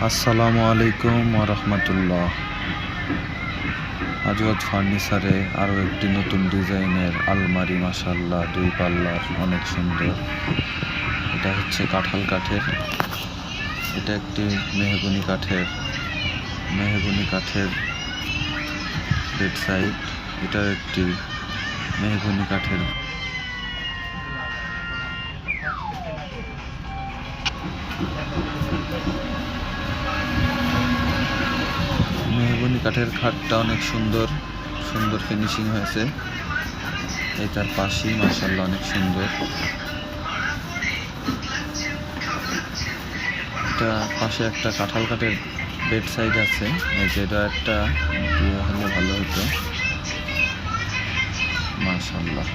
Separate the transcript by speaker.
Speaker 1: আসসালামু আলাইকুম ওয়া রাহমাতুল্লাহ। আজওয়াজ ফার্নিচারে আরও একটি নতুন ডিজাইনের আলমারি, মাশাআল্লাহ, 2 পাল্লার, অনেক সুন্দর। এটা হচ্ছে কাঁঠাল কাঠের, এটা একটি মেহগনি কাঠের বেড সাইড। এটা একটি মেহগনি কাঠের খাটটা অনেক সুন্দর ফিনিশিং হয়েছে। এটার পাশেই মাশাআল্লাহ অনেক সুন্দর। এটা পাশে একটা কাঁঠাল কাঠের বেড সাইড আছে। এই যে এটা একটা দিয়ে হলে ভালো হতো, মাশাআল্লাহ।